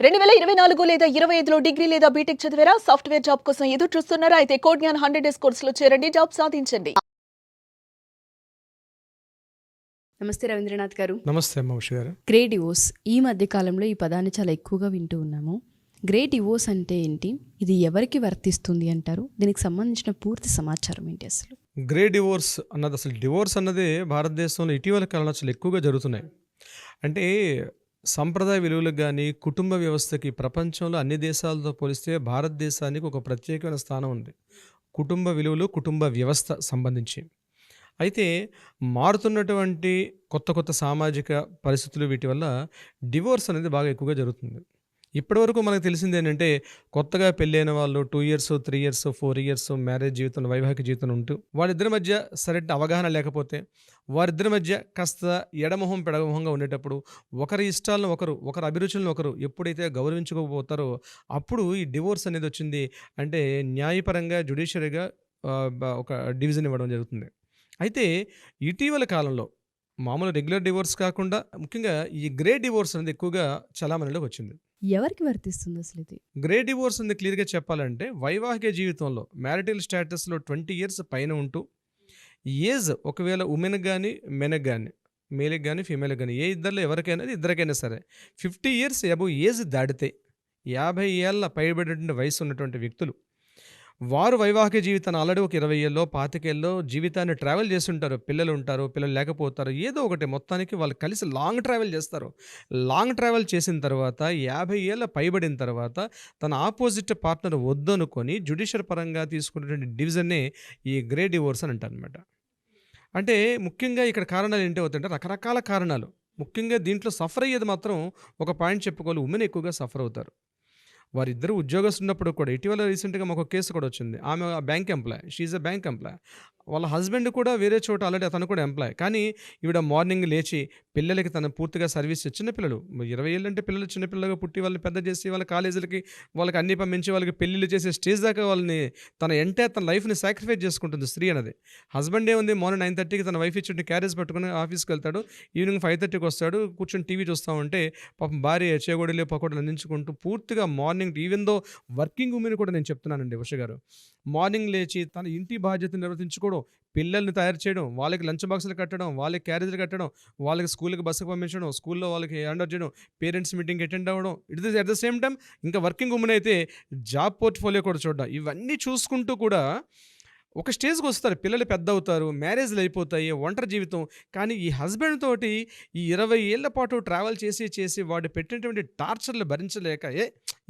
2024 లేదా 25లో డిగ్రీ లేదా బీటెక్ చదివారా? సాఫ్ట్‌వేర్ జాబ్ కోసం ఎదురు చూస్తున్నారా? అయితే కోడ్ జ్ఞాన్ 100 డేస్ కోర్సులో చేరండి. జాబ్ సాధించండి. నమస్తే రవీంద్రనాథ్ గారు. నమస్తే అమ్మ ఉష గారు. గ్రే డివోర్స్ ఈ మధ్య కాలంలో ఈ పదాన్ని చాలా ఎక్కువగా వింటూ ఉన్నాము. గ్రే డివోర్స్ అంటే ఏంటి? ఇది ఎవరికి వర్తిస్తుంది అంటారు? దీనికి సంబంధించిన పూర్తి సమాచారం ఏంటి అసలు? గ్రే డివోర్స్ అన్నది అసలు డివోర్స్ అన్నది భారతదేశంలో ఇటీవల కాలంలో అసలు ఎక్కువగా జరుగుతున్నాయి. అంటే సంప్రదాయ విలువలకు కానీ కుటుంబ వ్యవస్థకి ప్రపంచంలో అన్ని దేశాలతో పోలిస్తే భారతదేశానికి ఒక ప్రత్యేకమైన స్థానం ఉంది. కుటుంబ విలువలు కుటుంబ వ్యవస్థ సంబంధించి అయితే మారుతున్నటువంటి కొత్త కొత్త సామాజిక పరిస్థితులు వీటి వల్ల డివోర్స్ అనేది బాగా ఎక్కువగా జరుగుతుంది. ఇప్పటివరకు మనకు తెలిసింది ఏంటంటే కొత్తగా పెళ్ళైన వాళ్ళు 2 ఇయర్స్ 3 ఇయర్స్ 4 ఇయర్స్ మ్యారేజ్ జీవితం వైవాహిక జీవితం ఉంటూ వాళ్ళిద్దరి మధ్య సరైన అవగాహన లేకపోతే వారిద్దరి మధ్య కాస్త ఎడమొహం పెడమొహంగా ఉండేటప్పుడు ఒకరి ఇష్టాలను ఒకరి అభిరుచులను ఒకరు ఎప్పుడైతే గౌరవించుకోకపోతారో అప్పుడు ఈ డివోర్స్ అనేది వచ్చింది. అంటే న్యాయపరంగా జ్యుడిషియరీగా ఒక డివిజన్ ఇవ్వడం జరుగుతుంది. అయితే ఇటీవల కాలంలో మామూలు రెగ్యులర్ డివోర్స్ కాకుండా ముఖ్యంగా ఈ గ్రే డివోర్స్ అనేది ఎక్కువగా చలామణిలోకి వచ్చింది. ఎవరికి వర్తిస్తుంది అసలు ఇది? గ్రే డివోర్స్ అనేది క్లియర్గా చెప్పాలంటే వైవాహిక జీవితంలో మ్యారిటల్ స్టేటస్లో 20 ఇయర్స్ పైన ఉంటూ ఏజ్ ఒకవేళ ఉమెన్కి కానీ మెన్కి కానీ మేల్కి కానీ ఫీమేల్కి కానీ ఏ ఇద్దరిలో ఎవరికైనా ఇద్దరికైనా సరే 50 ఇయర్స్ అబవ్ ఏజ్ దాటితే 50 ఏళ్ళ పైబడినటువంటి వయసు ఉన్నటువంటి వ్యక్తులు వారు వైవాహిక జీవితాన్ని ఆల్రెడీ ఒక 20 ఏళ్ళలో 25 ఏళ్ళలో జీవితాన్ని ట్రావెల్ చేస్తుంటారు. పిల్లలు ఉంటారు, పిల్లలు లేకపోతారు, ఏదో ఒకటి మొత్తానికి వాళ్ళు కలిసి లాంగ్ ట్రావెల్ చేస్తారు. లాంగ్ ట్రావెల్ చేసిన తర్వాత 50 ఏళ్ళ పైబడిన తర్వాత తన ఆపోజిట్ పార్ట్నర్ వద్దనుకొని జ్యుడిషియల్ పరంగా తీసుకున్నటువంటి డివిజన్నే ఈ గ్రే డివోర్స్ అని అంటారనమాట. అంటే ముఖ్యంగా ఇక్కడ కారణాలు ఏంటి అవుతుంటే రకరకాల కారణాలు. ముఖ్యంగా దీంట్లో సఫర్ అయ్యేది మాత్రం ఒక పాయింట్ చెప్పుకోవాలి, ఉమెన్ ఎక్కువగా సఫర్ అవుతారు. వారిద్దరు ఉద్యోగస్తులు ఉన్నప్పుడు కూడా ఇటీవల రీసెంట్గా మాకు కేసు కూడా వచ్చింది. ఆమె bank employee, she a bank employee. వాళ్ళ హస్బెండ్ కూడా వేరే చోట ఆల్రెడీ అతను కూడా ఎంప్లాయ్. కానీ ఈవిడ మార్నింగ్ లేచి పిల్లలకి తను పూర్తిగా సర్వీస్ చిన్నపిల్లలు 20 ఏళ్ళు అంటే పిల్లలు చిన్నపిల్లలుగా పుట్టి వాళ్ళని పెద్ద చేసి వాళ్ళ కాలేజీలకి వాళ్ళకి అన్ని పంపించి వాళ్ళకి పెళ్ళిళ్ళు చేసే స్టేజ్ దాకా వాళ్ళని తన లైఫ్ని సాక్రిఫైస్ చేసుకుంటుంది స్త్రీ అనేది. హస్బెండ్ ఏముంది మార్నింగ్ 9:30కి తన వైఫ్ ఇచ్చి క్యారేజ్ పట్టుకుని ఆఫీస్కి వెళ్తాడు, ఈవినింగ్ 5:30కి వస్తాడు, కూర్చొని టీవీ చూస్తూ ఉంటే పాపం భార్య చేగోడీలు పకోడీలు అందించుకుంటూ పూర్తిగా morning even though working women కూడా నేను చెప్తున్నానండి ఉష గారు, మార్నింగ్ లేచి తన ఇంటి బాధ్యతను నిర్వర్తించుకోవడం, పిల్లల్ని తయారు చేయడం, వాళ్ళకి లంచ్ బాక్సులు కట్టడం, వాళ్ళకి క్యారేజీలు కట్టడం, వాళ్ళకి స్కూల్కి బస్సుకు పంపించడం, స్కూల్లో వాళ్ళకి హ్యాండ్ ఓవర్ చేయడం, పేరెంట్స్ మీటింగ్కి అటెండ్ అవ్వడం, it is at the same time ఇంకా వర్కింగ్ ఉమెన్ అయితే జాబ్ పోర్ట్ఫోలియో కూడా చూడడం, ఇవన్నీ చూసుకుంటూ కూడా ఒక స్టేజ్కి వస్తారు, పిల్లలు పెద్ద అవుతారు, మ్యారేజ్లు అయిపోతాయి, ఒంటరి జీవితం. కానీ ఈ హస్బెండ్ తోటి ఈ 20 ఏళ్ల పాటు ట్రావెల్ చేసి వాడు పెట్టినటువంటి టార్చర్లు భరించలేక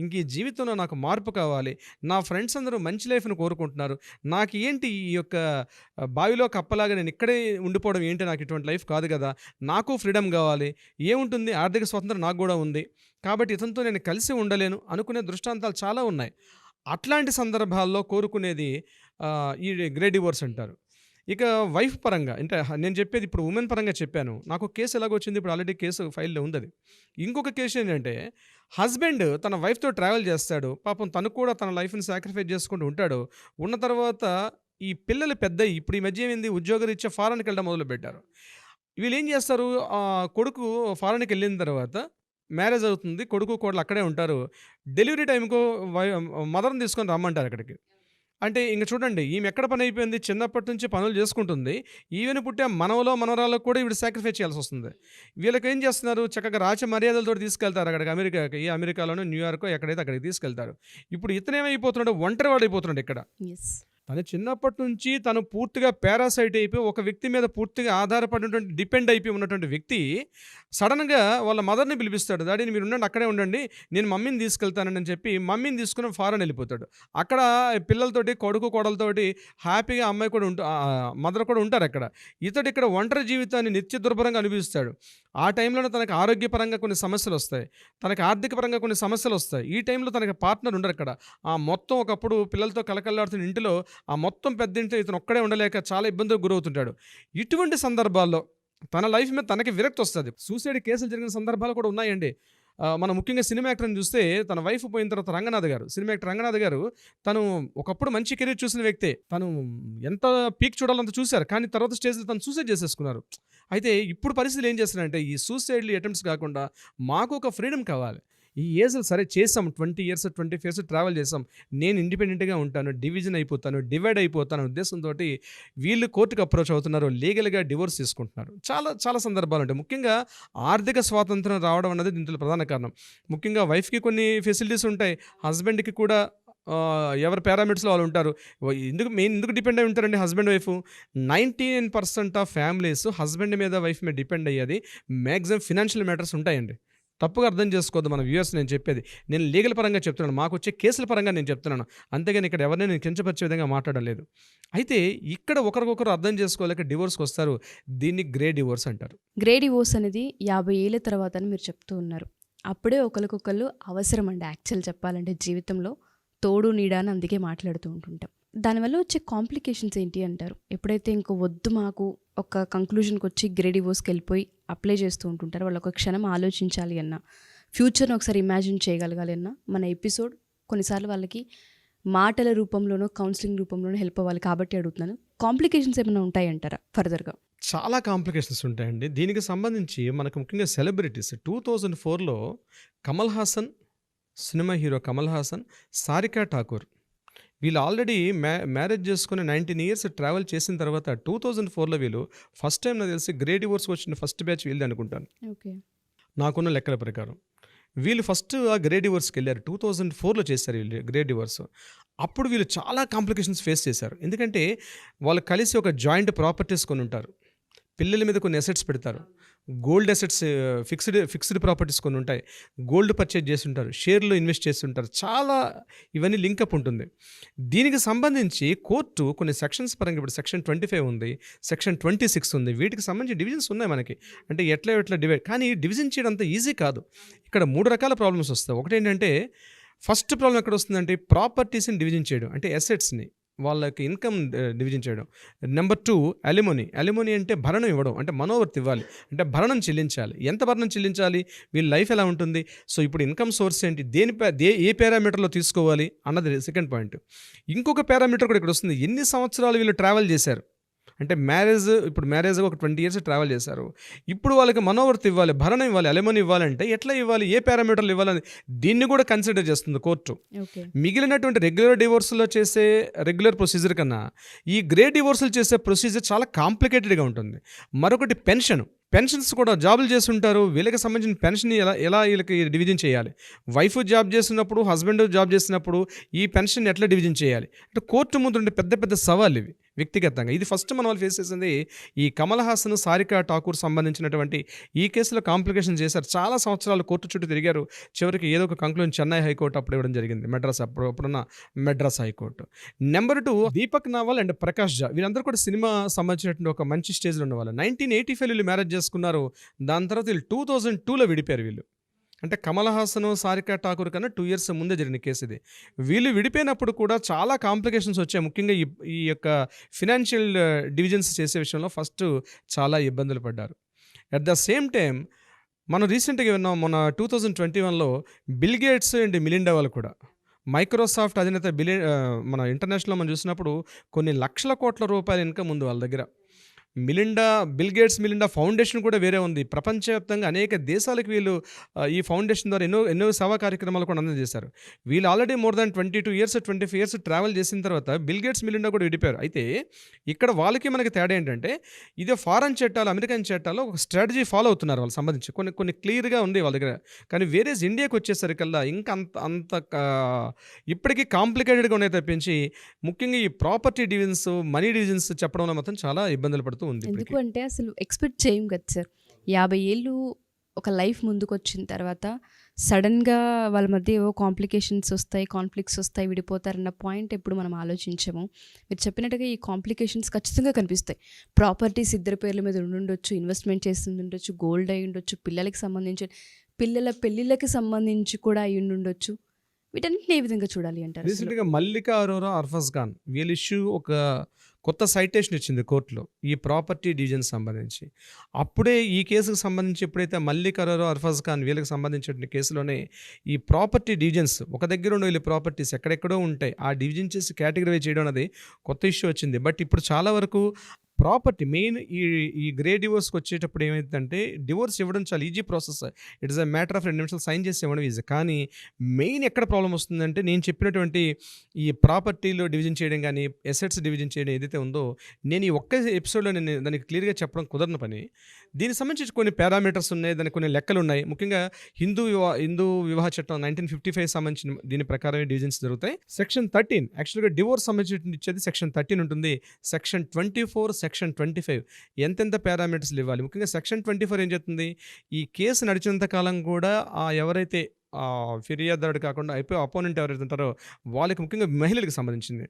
ఇంక ఈ జీవితంలో నాకు మార్పు కావాలి, నా ఫ్రెండ్స్ అందరూ మంచి లైఫ్ని కోరుకుంటున్నారు, నాకు ఏంటి ఈ యొక్క బావిలో కప్పలాగా నేను ఇక్కడే ఉండిపోవడం ఏంటి, నాకు ఇటువంటి లైఫ్ కాదు కదా, నాకు ఫ్రీడమ్ కావాలి, ఏముంటుంది ఆర్థిక స్వతంత్రం నాకు కూడా ఉంది, కాబట్టి ఇతనితో నేను కలిసి ఉండలేను అనుకునే దృష్టాంతాలు చాలా ఉన్నాయి. అట్లాంటి సందర్భాల్లో కోరుకునేది ఈ గ్రే డివోర్స్ అంటారు. ఇక వైఫ్ పరంగా అంటే నేను చెప్పేది ఇప్పుడు ఉమెన్ పరంగా చెప్పాను. నాకు కేసు ఎలాగొచ్చింది, ఇప్పుడు ఆల్రెడీ కేసు ఫైల్లో ఉంది అది. ఇంకొక కేసు ఏంటంటే హస్బెండ్ తన వైఫ్తో ట్రావెల్ చేస్తాడు, పాపం తను కూడా తన లైఫ్ని సాక్రిఫైస్ చేసుకుంటూ ఉంటాడు. ఉన్న తర్వాత ఈ పిల్లలు పెద్దయి ఇప్పుడు ఈ మధ్య ఏమైంది, ఉద్యోగరీత్యా ఫారెన్కి వెళ్ళడం మొదలుపెట్టారు. వీళ్ళు ఏం చేస్తారు, కొడుకు ఫారెన్కి వెళ్ళిన తర్వాత మ్యారేజ్ అవుతుంది, కొడుకు కోడలు అక్కడే ఉంటారు. డెలివరీ టైంకు మదర్ని తీసుకొని రమ్మంటారు అక్కడికి. అంటే ఇంక చూడండి, ఈమె ఎక్కడ పని అయిపోయింది, చిన్నప్పటి నుంచి పనులు చేసుకుంటుంది, ఈవెన్ పుట్టే మనవలో మనవరాలకు కూడా ఈవిడ సాక్రిఫైస్ చేయాల్సి వస్తుంది. వీళ్ళకి ఏం చేస్తున్నారు, చక్కగా రాచ మర్యాదలతో తీసుకెళ్తారు అక్కడికి, అమెరికాకి, ఈ అమెరికాలోనూ న్యూయార్కో ఎక్కడైతే అక్కడికి తీసుకెళ్తారు. ఇప్పుడు ఇతనేమైపోతున్నాడు, ఒంటరి వాడు అయిపోతున్నాడు ఇక్కడ. తను చిన్నప్పటి నుంచి తను పూర్తిగా పారాసైట్ అయిపోయి ఒక వ్యక్తి మీద పూర్తిగా ఆధారపడినటువంటి డిపెండ్ అయిపోయి ఉన్నటువంటి వ్యక్తి సడన్గా వాళ్ళ మదర్ని పిలిపిస్తాడు, డాడీని మీరు ఉండండి అక్కడే ఉండండి, నేను మమ్మీని తీసుకెళ్తానని చెప్పి మమ్మీని తీసుకుని ఫారెన్ వెళ్ళిపోతాడు. అక్కడ పిల్లలతోటి కొడుకు కోడలతోటి హ్యాపీగా అమ్మాయి కూడా మదర్ కూడా ఉంటారు అక్కడ. ఇతడు ఇక్కడ ఒంటరి జీవితాన్ని నిత్య దుర్భరంగా అనుభవిస్తాడు. ఆ టైంలోనే తనకు ఆరోగ్యపరంగా కొన్ని సమస్యలు వస్తాయి, తనకు ఆర్థిక పరంగా కొన్ని సమస్యలు వస్తాయి. ఈ టైంలో తనకి పార్ట్నర్ ఉండరు అక్కడ. ఆ మొత్తం ఒకప్పుడు పిల్లలతో కలకల్లాడుతున్న ఇంటిలో ఆ మొత్తం పెద్ద ఇంట్లో ఇతను ఒక్కడే ఉండలేక చాలా ఇబ్బందులకు గురవుతుంటాడు. ఇటువంటి సందర్భాల్లో తన లైఫ్ మీద తనకి విరక్తి వస్తుంది. సూసైడ్ కేసులు జరిగిన సందర్భాలు కూడా ఉన్నాయండి. మనం ముఖ్యంగా సినిమా యాక్టర్ని చూస్తే తన వైఫ్ పోయిన తర్వాత సినిమా యాక్టర్ రంగనాథ్ గారు తను ఒకప్పుడు మంచి కెరీర్ చూసిన వ్యక్తే, తను ఎంత పీక్ చూడాలంత చూశారు, కానీ తర్వాత స్టేజ్లో తను సూసైడ్ చేసేసుకున్నారు. అయితే ఇప్పుడు పరిస్థితులు ఏం చేస్తున్నారంటే ఈ సూసైడ్లు అటెంప్ట్స్ కాకుండా మాకు ఒక ఫ్రీడమ్ కావాలి, ఈ ఏజ్లో సరే చేసాం 20 ఇయర్స్ 25 ఇయర్స్ ట్రావెల్ చేసాం, నేను ఇండిపెండెంట్గా ఉంటాను, డివిజన్ అయిపోతాను, డివైడ్ అయిపోతాను ఉద్దేశంతో వీళ్ళు కోర్టుకు అప్రోచ్ అవుతున్నారు, లీగల్గా డివోర్స్ తీసుకుంటున్నారు. చాలా చాలా సందర్భాలు ఉంటాయి. ముఖ్యంగా ఆర్థిక స్వాతంత్రం రావడం అన్నది దీంట్లో ప్రధాన కారణం. ముఖ్యంగా వైఫ్కి కొన్ని ఫెసిలిటీస్ ఉంటాయి, హస్బెండ్కి కూడా ఎవరి పారామీటర్స్లో వాళ్ళు ఉంటారు. ఎందుకు డిపెండ్ అయి ఉంటారండి husband wife? 99% of families husband మీద వైఫ్ మీద డిపెండ్ అయ్యేది మ్యాక్సిమం ఫినాన్షియల్ మ్యాటర్స్ ఉంటాయండి. తప్పుగా అర్థం చేసుకోవద్దు మన వ్యూయర్స్, నేను చెప్పేది నేను లీగల్ పరంగా చెప్తున్నాను, మాకు వచ్చే కేసుల పరంగా నేను చెప్తున్నాను, అంతేగాని ఇక్కడ ఎవరిని నేను కించపరిచే విధంగా మాట్లాడలేదు. అయితే ఇక్కడ ఒకరికొకరు అర్థం చేసుకోలేక డివోర్స్కి వస్తారు, దీన్ని గ్రే డివోర్స్ అంటారు. గ్రే డివోర్స్ అనేది 50 ఏళ్ళ తర్వాత అని మీరు చెప్తూ ఉన్నారు. అప్పుడే ఒకరికొకరు అవసరం అండి. యాక్చువల్ చెప్పాలంటే జీవితంలో తోడు నీడ అని అందుకే మాట్లాడుతూ ఉంటుంటాం. దానివల్ల వచ్చే కాంప్లికేషన్స్ ఏంటి అంటారు? ఎప్పుడైతే ఇంకో వద్దు మాకు ఒక కంక్లూజన్కి వచ్చి గ్రే డివోర్స్కి వెళ్ళిపోయి అప్లై చేస్తూ ఉంటుంటారు, వాళ్ళు ఒక క్షణం ఆలోచించాలి అన్నా, ఫ్యూచర్ని ఒకసారి ఇమాజిన్ చేయగలగాలి అన్నా మన ఎపిసోడ్ కొన్నిసార్లు వాళ్ళకి మాటల రూపంలోనో కౌన్సిలింగ్ రూపంలోనో హెల్ప్ అవ్వాలి కాబట్టి అడుగుతున్నాను. కాంప్లికేషన్స్ ఏమైనా ఉంటాయంటారా ఫర్దర్గా? చాలా కాంప్లికేషన్స్ ఉంటాయండి. దీనికి సంబంధించి మనకు ముఖ్యంగా సెలబ్రిటీస్ 2004లో కమల్ హాసన్, సినిమా హీరో కమల్ హాసన్, సారికా ఠాకూర్ వీళ్ళు ఆల్రెడీ మ్యారేజ్ చేసుకుని 19 ఇయర్స్ ట్రావెల్ చేసిన తర్వాత 2004లో వీళ్ళు ఫస్ట్ టైం నాకు తెలిసి గ్రే డివోర్స్కి వచ్చిన ఫస్ట్ బ్యాచ్ వీళ్ళది అనుకుంటాను, ఓకే, నాకున్న లెక్కల ప్రకారం. వీళ్ళు ఫస్ట్ ఆ గ్రే డివోర్స్కి వెళ్ళారు, 2004లో చేశారు వీళ్ళు గ్రే డివోర్స్. అప్పుడు వీళ్ళు చాలా కాంప్లికేషన్స్ ఫేస్ చేశారు. ఎందుకంటే వాళ్ళు కలిసి ఒక జాయింట్ ప్రాపర్టీస్ కొని ఉంటారు, పిల్లల మీద కొన్ని అసెట్స్ పెడతారు, గోల్డ్ అసెట్స్ ఫిక్స్డ్ ప్రాపర్టీస్ కొన్ని ఉంటాయి, గోల్డ్ పర్చేజ్ చేస్తుంటారు, షేర్లో ఇన్వెస్ట్ చేస్తుంటారు, చాలా ఇవన్నీ లింకప్ ఉంటుంది. దీనికి సంబంధించి కోర్టు కొన్ని సెక్షన్స్ పరంగా, ఇప్పుడు సెక్షన్ 25 ఉంది, సెక్షన్ 26 ఉంది, వీటికి సంబంధించి డివిజన్స్ ఉన్నాయి మనకి. అంటే ఎట్లా డివైడ్, కానీ డివిజన్ చేయడం అంత ఈజీ కాదు. ఇక్కడ 3 రకాల ప్రాబ్లమ్స్ వస్తాయి. ఒకటి ఏంటంటే ఫస్ట్ ప్రాబ్లం ఎక్కడ వస్తుందంటే ప్రాపర్టీస్ని డివిజన్ చేయడం, అంటే అసెట్స్ని వాళ్ళకి ఇన్కమ్ డివిజన్ చేయడం. నెంబర్ 2 అలిమోనీ అంటే భరణం ఇవ్వడం, అంటే మనోవర్తి ఇవ్వాలి, అంటే భరణం చెల్లించాలి. ఎంత భరణం చెల్లించాలి, వీళ్ళ లైఫ్ ఎలా ఉంటుంది, సో ఇప్పుడు ఇన్కమ్ సోర్స్ ఏంటి, ఏ పారామీటర్లో తీసుకోవాలి అన్నది సెకండ్ పాయింట్. ఇంకొక పారామీటర్ కూడా ఇక్కడ వస్తుంది, ఎన్ని సంవత్సరాలు వీళ్ళు ట్రావెల్ చేశారు. అంటే ఇప్పుడు మ్యారేజ్ ఒక 20 ఇయర్స్ ట్రావెల్ చేశారు, ఇప్పుడు వాళ్ళకి మనోవర్తి ఇవ్వాలి, భరణం ఇవ్వాలి, అలిమోనీ ఇవ్వాలంటే ఎట్లా ఇవ్వాలి, ఏ పారామీటర్లు ఇవ్వాలని దీన్ని కూడా కన్సిడర్ చేస్తుంది కోర్టు. మిగిలినటువంటి రెగ్యులర్ డివోర్స్లో చేసే రెగ్యులర్ ప్రొసీజర్ కన్నా ఈ గ్రే డివోర్సులు చేసే ప్రొసీజర్ చాలా కాంప్లికేటెడ్గా ఉంటుంది. మరొకటి పెన్షన్స్ కూడా జాబులు చేస్తుంటారు, వీళ్ళకి సంబంధించిన పెన్షన్ ఎలా వీళ్ళకి డివిజన్ చేయాలి, వైఫ్ జాబ్ చేస్తున్నప్పుడు హస్బెండ్ జాబ్ చేసినప్పుడు ఈ పెన్షన్ ఎట్లా డివిజన్ చేయాలి, అంటే కోర్టు ముందు ఉండే పెద్ద పెద్ద సవాళ్ళు ఇవి వ్యక్తిగతంగా. ఇది ఫస్ట్ మన వాళ్ళు ఫేస్ చేసింది ఈ కమల్ హాసన్, సారికా ఠాకూర్ సంబంధించినటువంటి ఈ కేసులో కాంప్లికేషన్ చేశారు. చాలా సంవత్సరాలు కోర్టు చుట్టూ తిరిగారు, చివరికి ఏదో ఒక కంక్లూజన్ చెన్నై హైకోర్టు అప్పుడు ఇవ్వడం జరిగింది, అప్పుడున్న Madras high court. Number 2 Deepak Nawal and Prakash Jha, వీళ్ళందరూ కూడా సినిమా సంబంధించినటువంటి ఒక మంచి స్టేజ్లో ఉన్న వాళ్ళు. 1985 వీళ్ళు మ్యారేజ్ చేసుకున్నారు, దాని తర్వాత వీళ్ళు 2002లో విడిపోయారు. వీళ్ళు అంటే కమల్ హాసన్, సారికా ఠాకూర్ కన్నా 2 ఇయర్స్ ముందే జరిగిన కేసు ఇది. వీళ్ళు విడిపోయినప్పుడు కూడా చాలా కాంప్లికేషన్స్ వచ్చాయి. ముఖ్యంగా ఈ యొక్క ఫినాన్షియల్ డివిజన్స్ చేసే విషయంలో ఫస్ట్ చాలా ఇబ్బందులు పడ్డారు. అట్ ద సేమ్ టైం మనం రీసెంట్గా విన్నాం, మన 2021లో బిల్ గేట్స్ అండ్ మిలిండా వాళ్ళు కూడా, మైక్రోసాఫ్ట్ అధినేత మన ఇంటర్నేషనల్లో మనం చూసినప్పుడు కొన్ని లక్షల కోట్ల రూపాయల ఇన్కమ్ ఉంది వాళ్ళ దగ్గర. బిల్ గేట్స్ మిలిండా ఫౌండేషన్ కూడా వేరే ఉంది. ప్రపంచవ్యాప్తంగా అనేక దేశాలకు వీళ్ళు ఈ ఫౌండేషన్ ద్వారా ఎన్నో సేవా కార్యక్రమాలు కూడా అందజేశారు. వీళ్ళు already more than 22 years 25 years travel చేసిన తర్వాత బిల్ గేట్స్ మిలిండా కూడా విడిపోయారు. అయితే ఇక్కడ వాళ్ళకి మనకి తేడా ఏంటంటే, ఇదే ఫారెన్ చట్టాలు, అమెరికన్ చట్టాలు ఒక స్ట్రాటజీ ఫాలో అవుతున్నారు వాళ్ళు సంబంధించి, కొన్ని క్లియర్గా ఉంది వాళ్ళ దగ్గర. కానీ వేరే ఇండియాకి వచ్చేసరికల్లా ఇంకా అంత ఇప్పటికీ కాంప్లికేటెడ్గా ఉన్నాయి తప్పించి, ముఖ్యంగా ఈ ప్రాపర్టీ డివిజన్స్, మనీ డివిజన్స్ చెప్పడంలో మాత్రం చాలా ఇబ్బందులు పడుతూ ఉంది. ఎందుకు అంటే అసలు ఎక్స్పెక్ట్ చేయం కదా సార్, 50 ఏళ్ళు ఒక లైఫ్ ముందుకు వచ్చిన తర్వాత సడన్గా వాళ్ళ మధ్య ఏవో కాంప్లికేషన్స్ వస్తాయి, కాన్ఫ్లిక్ట్స్ వస్తాయి, విడిపోతారన్న పాయింట్ ఎప్పుడు మనం ఆలోచించము. మీరు చెప్పినట్టుగా ఈ కాంప్లికేషన్స్ ఖచ్చితంగా కనిపిస్తాయి. ప్రాపర్టీస్ ఇద్దరి పేర్ల మీద ఉండుండొచ్చు, ఇన్వెస్ట్మెంట్ చేస్తుంది ఉండొచ్చు, గోల్డ్ అయి ఉండొచ్చు, పిల్లలకి సంబంధించి పిల్లల పెళ్ళిళ్ళకి సంబంధించి కూడా అయి ఉండొచ్చు. వీటన్నిటిని ఏ విధంగా చూడాలి అంటారు? రీసెంట్గా మల్లికా అరోరా, అర్ఫజ్ ఖాన్ వీళ్ళ ఇష్యూ ఒక కొత్త సైటేషన్ ఇచ్చింది కోర్టులో ఈ ప్రాపర్టీ డివిజన్ సంబంధించి. అప్పుడే ఈ కేసుకు సంబంధించి ఎప్పుడైతే మల్లికా అరోరా, అర్ఫజ్ ఖాన్ వీళ్ళకి సంబంధించిన కేసులోనే ఈ ప్రాపర్టీ డివిజన్స్, ఒక దగ్గర ఉండే వీళ్ళ ప్రాపర్టీస్ ఎక్కడెక్కడో ఉంటాయి, ఆ డివిజన్ చేసి కేటగిరీ చేయడం అనేది కొత్త ఇష్యూ వచ్చింది. బట్ ఇప్పుడు చాలా వరకు ప్రాపర్టీ మెయిన్ ఈ గ్రే డివోర్స్కి వచ్చేటప్పుడు ఏమైందంటే డివోర్స్ ఇవ్వడం చాలా easy process. It is a matter of 2 నిమిషాలు సైన్ చేసి ఇవ్వడం ఈజీ. కానీ మెయిన్ ఎక్కడ ప్రాబ్లం వస్తుందంటే నేను చెప్పినటువంటి ఈ ప్రాపర్టీలో డివిజన్ చేయడం కానీ ఎసెట్స్ డివిజన్ చేయడం ఏదైతే ఉందో నేను ఈ ఒక్క ఎపిసోడ్లో నేను దానికి క్లియర్గా చెప్పడం కుదరని పని. దీనికి సంబంధించి కొన్ని పారామీటర్స్ ఉన్నాయి, దానికి కొన్ని లెక్కలు ఉన్నాయి. ముఖ్యంగా హిందూ వివాహ చట్టం 1955 సంబంధించిన దీని ప్రకారమే డివిజన్స్ జరుగుతాయి. సెక్షన్ 13 యాక్చువల్గా డివోర్స్ సంబంధించి ఇచ్చేది సెక్షన్ 13 ఉంటుంది. సెక్షన్ 24, సెక్షన్ 25 ఎంతెంత పారామీటర్స్లు ఇవ్వాలి. ముఖ్యంగా సెక్షన్ 24 ఏం చెప్తుంది, ఈ కేసు నడిచినంత కాలం కూడా ఎవరైతే ఫిర్యాదుదారుడు కాకుండా అపోనెంట్ ఎవరైతే ఉంటారో వాళ్ళకి ముఖ్యంగా మహిళలకు సంబంధించింది.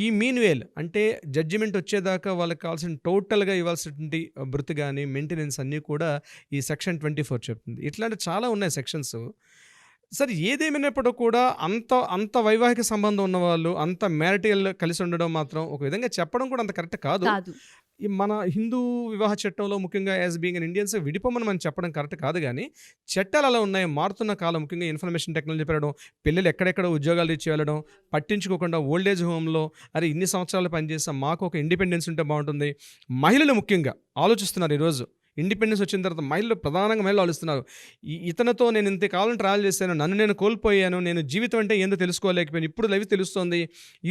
ఈ మీన్వేల్ అంటే జడ్జిమెంట్ వచ్చేదాకా వాళ్ళకి కావాల్సిన టోటల్గా ఇవ్వాల్సినటువంటి భృతి కానీ మెయింటెనెన్స్ అన్నీ కూడా ఈ సెక్షన్ 24 చెప్తుంది. ఇట్లాంటి చాలా ఉన్నాయి సెక్షన్స్. సరే ఏదేమైనప్పుడు కూడా అంత వైవాహిక సంబంధం ఉన్నవాళ్ళు అంత మ్యారిటల్ కలిసి ఉండడం మాత్రం ఒక విధంగా చెప్పడం కూడా అంత కరెక్ట్ కాదు. ఈ మన హిందూ వివాహ చట్టంలో ముఖ్యంగా యాజ్ బీయింగ్ అన్ ఇండియన్స్ విడిపోమని మనం చెప్పడం కరెక్ట్ కాదు. కానీ చట్టాలు అలా ఉన్నాయి. మారుతున్న కాలం ముఖ్యంగా ఇన్ఫర్మేషన్ టెక్నాలజీ పెరగడం, పిల్లలు ఎక్కడెక్కడ ఉద్యోగాలు ఇచ్చి వెళ్ళడం, పట్టించుకోకుండా ఓల్డేజ్ హోమ్లో అరే ఇన్ని సంవత్సరాలు పనిచేస్తాం మాకు ఒక ఇండిపెండెన్స్ ఉంటే బాగుంటుంది. మహిళలు ముఖ్యంగా ఆలోచిస్తున్నారు ఈరోజు. ఇండిపెండెన్స్ వచ్చిన తర్వాత ప్రధానంగా మహిళలు ఆలోచిస్తున్నారు. ఇతనితో నేను ఇంతకాలం ట్రావెల్ చేశాను, నన్ను నేను కోల్పోయాను, నేను జీవితం అంటే ఏందో తెలుసుకోలేకపోయాను, ఇప్పుడు లైఫ్ తెలుస్తుంది,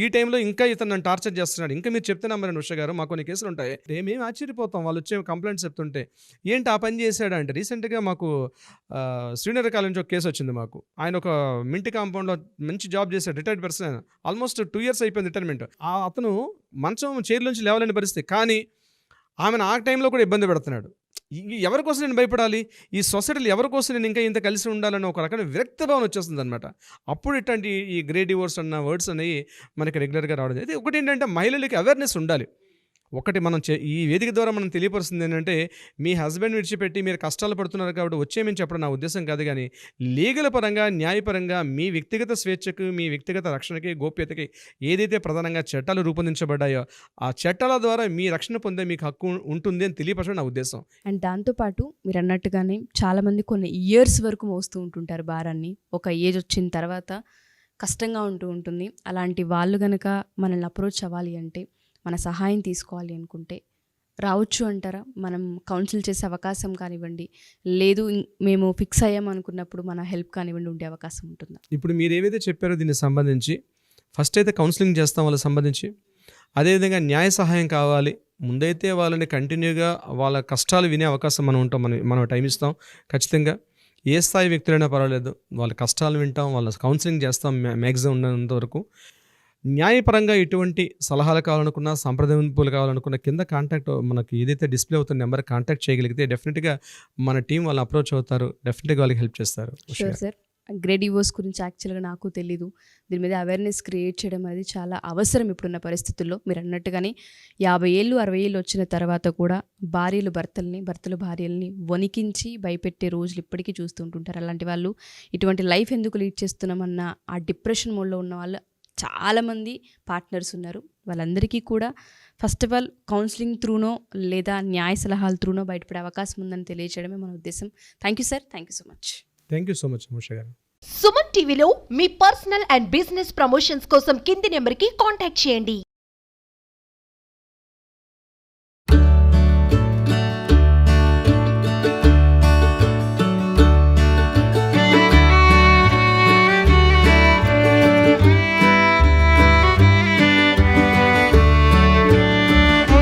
ఈ టైంలో ఇంకా ఇతను నన్ను టార్చర్ చేస్తున్నాడు. ఇంకా మీరు చెప్తే నమ్మరండి ఉష గారు, మాకు కొన్ని కేసులు ఉంటాయి. మేము ఆశ్చర్యపోతాం వాళ్ళు వచ్చే కంప్లైంట్స్ చెప్తుంటే. ఏంటి ఆ పని చేశాడు అంటే రీసెంట్గా మాకు శ్రీనగర్ కాలేజ్ నుంచి ఒక కేసు వచ్చింది. మాకు ఆయన ఒక మింటి కాంపౌండ్లో మంచి జాబ్ చేశాడు, రిటైర్డ్ పర్సన్, ఆల్మోస్ట్ 2 years అయిపోయింది రిటైర్మెంట్. అతను మంచం చైర్లోంచి లేవాలని పరిస్థితి, కానీ ఆమెను ఆ టైంలో కూడా ఇబ్బంది పెడుతున్నాడు. ఎవరి కోసం నేను భయపడాలి, ఈ సొసైటీలో ఎవరి కోసం నేను ఇంకా ఇంత కలిసి ఉండాలని ఒక రకమైన విరక్త భావన వచ్చేస్తుంది అనమాట. అప్పుడు ఇట్లాంటి ఈ గ్రే డివోర్స్ అన్న వర్డ్స్ అనేవి మనకి రెగ్యులర్గా రావడం. అయితే ఒకటి ఏంటంటే మహిళలకి అవేర్నెస్ ఉండాలి. ఒకటి మనం ఈ వేదిక ద్వారా మనం తెలియపరుస్తుంది ఏంటంటే మీ హస్బెండ్ విడిచిపెట్టి మీరు కష్టాలు పడుతున్నారు కాబట్టి వచ్చేమని చెప్పడం నా ఉద్దేశం కాదు. కానీ లీగల్ పరంగా న్యాయపరంగా మీ వ్యక్తిగత స్వేచ్ఛకు మీ వ్యక్తిగత రక్షణకి గోప్యతకి ఏదైతే ప్రధానంగా చట్టాలు రూపొందించబడ్డాయో ఆ చట్టాల ద్వారా మీ రక్షణ పొందే మీకు హక్కు ఉంటుంది అని తెలియపరచడం నా ఉద్దేశం. అండ్ దాంతోపాటు మీరు అన్నట్టుగానే చాలామంది కొన్ని ఇయర్స్ వరకు మోస్తూ ఉంటుంటారు భారాన్ని. ఒక ఏజ్ వచ్చిన తర్వాత కష్టంగా ఉంటుంది. అలాంటి వాళ్ళు కనుక మనల్ని అప్రోచ్ అవ్వాలి అంటే, మన సహాయం తీసుకోవాలి అనుకుంటే రావచ్చు అంటారా? మనం కౌన్సిల్ చేసే అవకాశం కానివ్వండి, లేదు మేము ఫిక్స్ అయ్యాం అనుకున్నప్పుడు మన హెల్ప్ కానివ్వండి ఉండే అవకాశం ఉంటుందా? ఇప్పుడు మీరు ఏవైతే చెప్పారో దీనికి సంబంధించి ఫస్ట్ అయితే కౌన్సిలింగ్ చేస్తాం వాళ్ళకి సంబంధించి. అదేవిధంగా న్యాయ సహాయం కావాలి, ముందైతే వాళ్ళని కంటిన్యూగా వాళ్ళ కష్టాలు వినే అవకాశం మనం ఉంటాం, మనం టైం ఇస్తాం ఖచ్చితంగా. ఏ స్థాయి వ్యక్తులైనా పర్వాలేదు, వాళ్ళ కష్టాలు వింటాం, వాళ్ళ కౌన్సిలింగ్ చేస్తాం మ్యాక్సిమం ఉన్నంత వరకు. న్యాయపరంగా ఎటువంటి సలహాలు కావాలనుకున్నా, సంప్రదింపులు కావాలనుకున్న కింద కాంటాక్ట్ మనకి ఏదైతే డిస్ప్లే అవుతున్న నెంబర్ కాంటాక్ట్ చేయగలిగితే డెఫినెట్గా మన టీం వాళ్ళు అప్రోచ్ అవుతారు, డెఫినెట్గా వాళ్ళకి హెల్ప్ చేస్తారు. Sure sir. గ్రే డివోర్స్ గురించి యాక్చువల్గా నాకు తెలీదు. దీని మీద అవేర్నెస్ క్రియేట్ చేయడం అనేది చాలా అవసరం ఇప్పుడున్న పరిస్థితుల్లో. మీరు అన్నట్టుగానే 50 ఏళ్ళు 60 ఏళ్ళు వచ్చిన తర్వాత కూడా భర్తలు భార్యల్ని వణికించి భయపెట్టే రోజులు ఇప్పటికీ చూస్తుంటుంటారు. అలాంటి వాళ్ళు ఇటువంటి లైఫ్ ఎందుకు లీడ్ చేస్తున్నామన్న ఆ డిప్రెషన్ మోడ్లో ఉన్న వాళ్ళు చాలామంది పార్ట్నర్స్ ఉన్నారు. వాళ్ళందరికీ కూడా ఫస్ట్ ఆఫ్ ఆల్ కౌన్సిలింగ్ త్రూనో లేదా న్యాయ సలహాల త్రూనో బయటపడే అవకాశం ఉందని తెలియజేయడమే మన ఉద్దేశం. Thank you sir, thank you so much. Thank you so much Usha గారు. సుమన్ టీవీలో మీ పర్సనల్ అండ్ బిజినెస్ ప్రమోషన్స్ కోసం కింది నెంబర్కి కాంటాక్ట్ చేయండి.